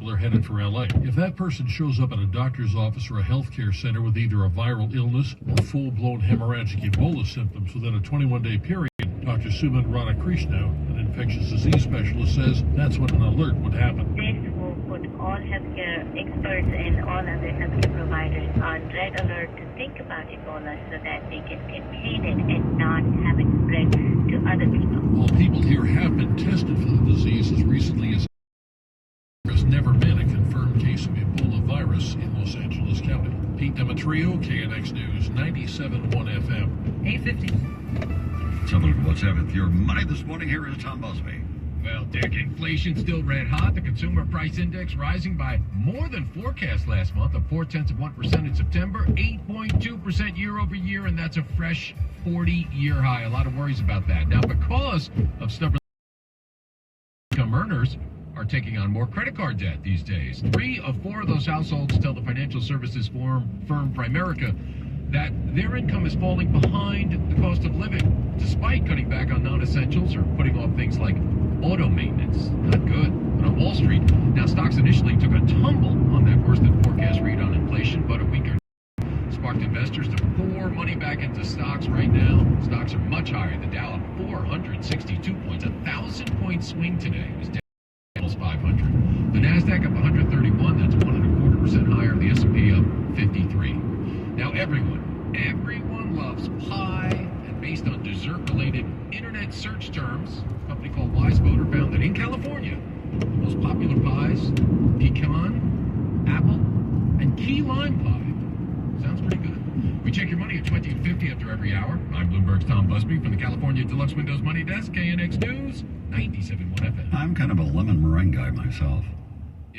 people are headed for LA. If that person shows up at a doctor's office or a healthcare center with either a viral illness or full-blown hemorrhagic Ebola symptoms within a 21-day period, Dr. Suman Radhakrishna, an infectious disease specialist, says that's when an alert would happen. This will put all healthcare experts and all other healthcare providers on red alert to think about Ebola so that they can contain it and not have it spread to other people. While people here have been tested for the disease as recently as there's never been a confirmed case of Ebola virus in Los Angeles County. Pete Demetrio, KNX News, 97.1 FM. 850. Southern What's Happened with your money this morning. Here is Tom Busby. Well, Dick, inflation still red hot. The consumer price index rising by more than forecast last month, of 0.4% in September, 8.2% year over year, and that's a fresh 40-year high. A lot of worries about that. Now, because of stubborn income earners are taking on more credit card debt these days. 3 of 4 of those households tell the financial services firm Primerica that their income is falling behind the cost of living, despite cutting back on non-essentials or putting off things like auto maintenance. Not good. But on Wall Street, now stocks initially took a tumble on that worse than forecast read on inflation, but a weaker sparked investors to pour money back into stocks right now. Stocks are much higher. The Dow up 462 points, a 1,000-point swing today. It was down almost 500. The Nasdaq up 131. That's 1.25% higher. The S&P up 53. Now everyone loves pie, and based on dessert-related internet search terms, a company called WiseVoter found that in California, the most popular pies, pecan, apple, and key lime pie. Sounds pretty good. We check your money at 20 and 50 after every hour. I'm Bloomberg's Tom Busby from the California Deluxe Windows Money Desk, KNX News, 97.1 FM. I'm kind of a lemon meringue guy myself.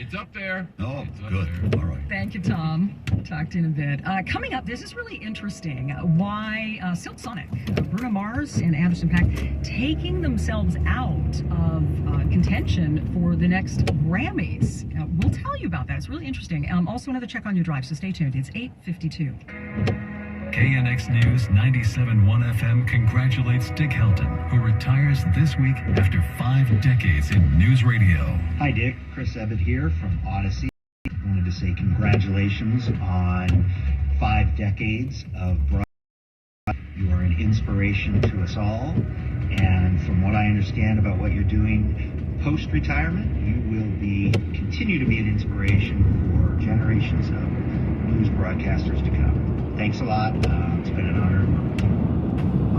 It's up there. Oh, It's up good. there. All right. Thank you, Tom. Talk to you in a bit. Coming up, this is really interesting. Why Silk Sonic, Bruno Mars, and Anderson .Paak taking themselves out of contention for the next Grammys. We'll tell you about that. It's really interesting. Also, another check on your drive, so stay tuned. It's 8:52. KNX News 97.1 FM congratulates Dick Helton, who retires this week after 5 decades in news radio. Hi, Dick. Chris Ebbett here from Odyssey. I wanted to say congratulations on 5 decades of broadcast. You are an inspiration to us all. And from what I understand about what you're doing post-retirement, you will continue to be an inspiration for generations of news broadcasters to come. Thanks a lot. It's been an honor.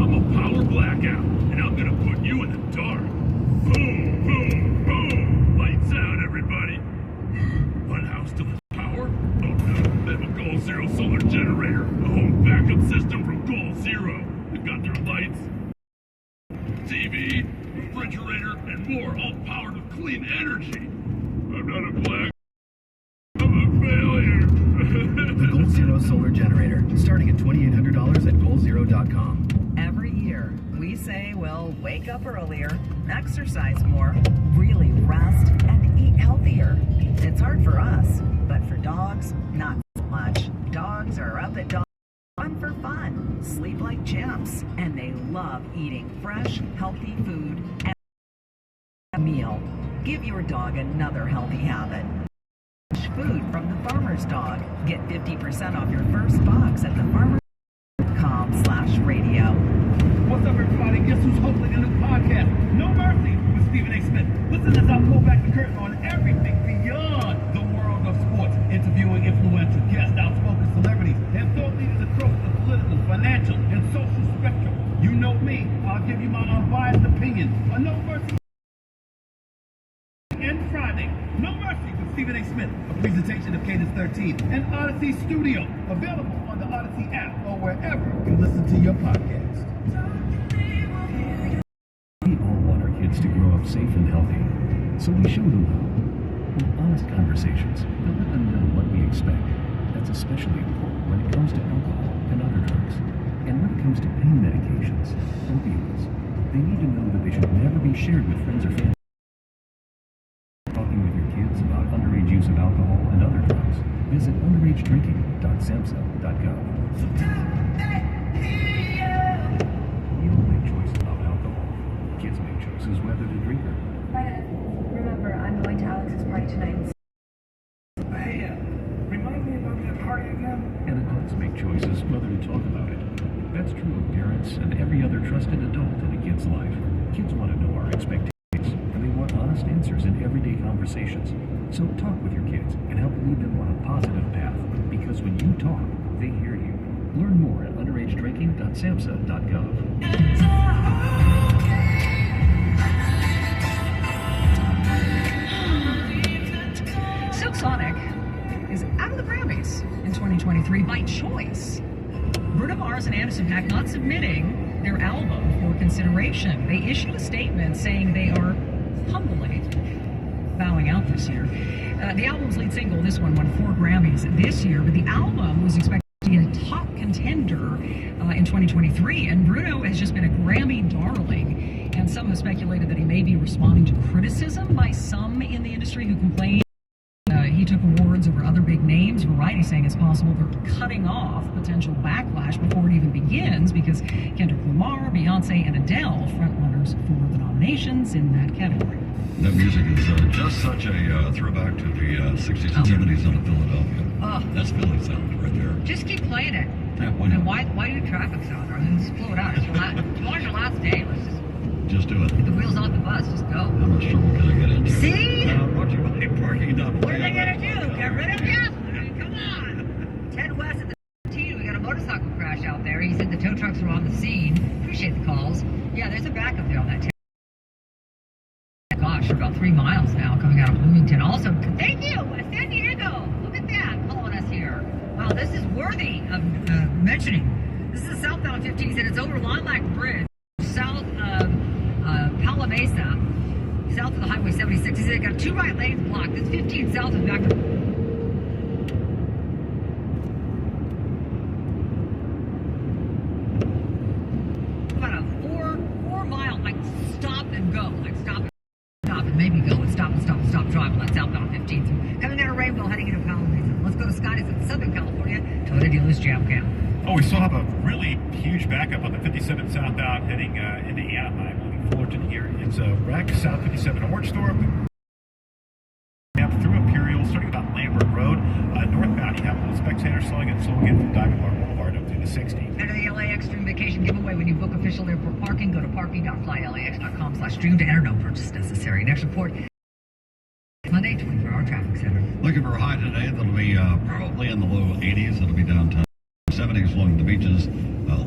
I'm a power blackout, and I'm gonna put you in the dark. Boom, boom, boom. Lights out, everybody. What house still has power? Oh no, they have a Goal Zero solar generator, a home backup system from Goal Zero. They've got their lights, TV, refrigerator, and more, all powered with clean energy. I'm not a black. I'm a failure. The Goal Zero solar generator, starting at $2,800 at GoalZero.com. Every year, we say, well, wake up earlier, exercise more, really rest, and eat healthier. It's hard for us, but for dogs, not so much. Dogs are up at dawn for fun, sleep like champs, and they love eating fresh, healthy food and a meal. Give your dog another healthy habit. Food from the farmer's dog. Get 50% off your first box at thefarmers.com/radio. What's up, everybody? Guess who's hosting a new podcast? No Mercy with Stephen A. Smith. Listen as I pull back the curtain on everything beyond the world of sports, interviewing influential guests, outspoken celebrities, and thought leaders across the political, financial, and social spectrum. You know me. I'll give you my unbiased opinion on No Mercy. And Friday, No Mercy with Stephen A. Smith, a presentation of Cadence 13 and Odyssey Studio, available on the Odyssey app or wherever you listen to your podcast. We all want our kids to grow up safe and healthy, so we show them how. With honest conversations that let them know what we expect. That's especially important when it comes to alcohol and other drugs. And when it comes to pain medications, opioids, they need to know that they should never be shared with friends or family. Talking with your kids about underage use of alcohol and other drugs, visit underagedrinking.samhsa.gov. You don't make choices about alcohol. Kids make choices whether to drink or not. Remember, I'm going to Alex's party tonight. and adults make choices whether to talk about it. That's true of parents and every other trusted adult in a kid's life. Kids want to know our expectations, and they want honest answers in everyday conversations. So talk with your kids and help lead them on a positive path, because when you talk, they hear you. Learn more at underagedrinking.samhsa.gov. Silk Sonic is out of the Grammys in 2023 by choice. Bruno Mars and Anderson .Paak not submitting their album for consideration. They issued a statement saying they are humbly bowing out this year. The album's lead single, this one, won 4 Grammys this year, but the album was expected to be a top contender in 2023, and Bruno has just been a Grammy darling, and some have speculated that he may be responding to criticism by some in the industry who complain he took awards over other big names. Variety saying it's possible they're cutting off potential backlash before it even begins, because Kendrick Lamar, Beyonce, and Adele, frontrunners for the nominations in that category. That music is just such a throwback to the 60s and 70s out of Philadelphia. That's Philly sound right there. Just keep playing it. Yeah, why not? And why do traffic sound? I mean, just blow it out. Tomorrow's your last day. Let's just do it. get the wheels off the bus. Just go. How much trouble can I get into? See? Brought to you by Parking. What are they gonna do? Get rid of you? I mean, come on. Ted West at the 15. We got a motorcycle crash out there. He said the tow trucks were on the scene. Appreciate the calls. Yeah, there's a backup there on that. Gosh, we're about 3 miles now coming out of Bloomington. Also, thank you, San Diego. Look at that, calling us here. Wow, this is worthy of mentioning. This is southbound 15. He said it's over Lilac Bridge, south of Palamesa, south of the Highway 76. He said it got 2 right lanes blocked. It's 15 south of back to... About a 4 mile, like, stop and go. Like, stop and maybe go and stop driving. That's southbound 15. So coming out of Rainbow, heading into Palamesa. Let's go to Scotty's in Southern California. Toyota dealers jam cam. Oh, we still have a really huge backup on the 57 southbound heading into Anaheim, leaving Fullerton here. It's a wreck, South 57 Orange Store. Through Imperial, starting about Lambert Road. Northbound, you have a little spectator slowing in from Diamond Bar Boulevard up through the 60. Enter the LAX Dream Vacation giveaway when you book official airport parking. Go to parking.flylax.com/dream to enter. No purchase necessary. Next report. Monday, 24-hour traffic center. Looking for a high today that'll be probably in the low 80s. It'll be downtown 70s along the beaches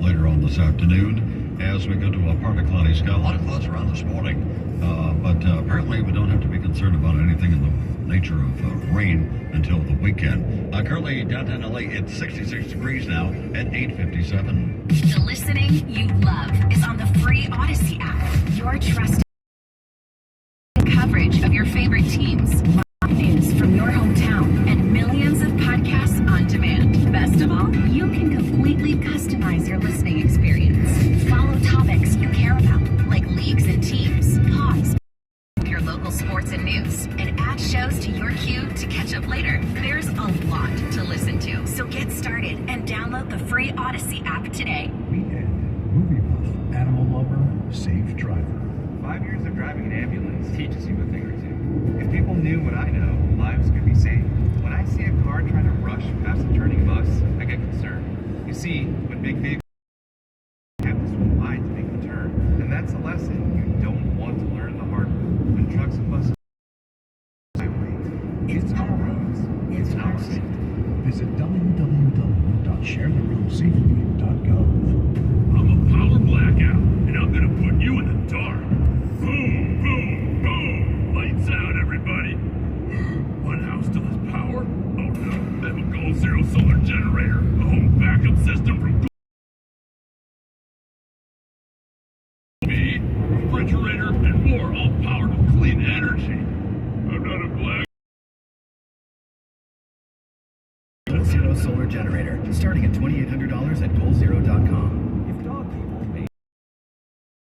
later on this afternoon. As we go to a partly cloudy sky, a lot of clouds around this morning, but apparently we don't have to be concerned about anything in the nature of rain until the weekend. Currently downtown LA, it's 66 degrees now at 8:57. The listening you love is on the free Odyssey app. Your trusted coverage of your favorite teams, live news from your hometown, and millions of podcasts on demand. Best of all, you can completely customize your listening experience. Follow topics you care about, like leagues and teams. Pause your local sports and news, and add shows to your queue to catch up later. There's a lot to listen to, so get started and download the free Odyssey app today. Weekend, movie buff, animal lover, safe driver. 5 years of driving an ambulance teaches you a thing or two. If people knew what I know, lives could be saved. When I see a car trying to rush past a turning bus, I get concerned. You see, when big vehicles have this line to make the turn, and that's a lesson you don't want to learn the hard way. When trucks and buses highway, it's our roads, it's our safety. Visit www.sharetheroadsafely.gov. I'm a power blackout, and I'm gonna put you in the dark. Boom, boom, boom. Lights out, everybody. One house still has power? Oh no, they have a Goal Zero solar generator, a home backup system from me, refrigerator, and more, all powered with clean energy. I'm not a black. Goal Zero solar generator, starting at $2,800 at GoalZero.com. If dog people made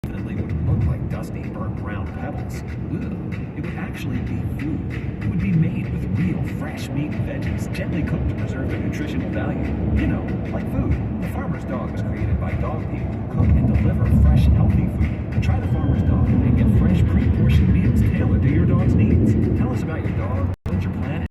then they would look like dusty, burnt brown pebbles. Ugh. It would actually be food. It would be made with real fresh meat and veggies, gently cooked to preserve their nutritional value. You know, like food. The Farmer's Dog was created by dog people who cook and deliver fresh, healthy food. Try the Farmer's Dog and get fresh, pre-portioned meals tailored to your dog's needs. Tell us about your dog.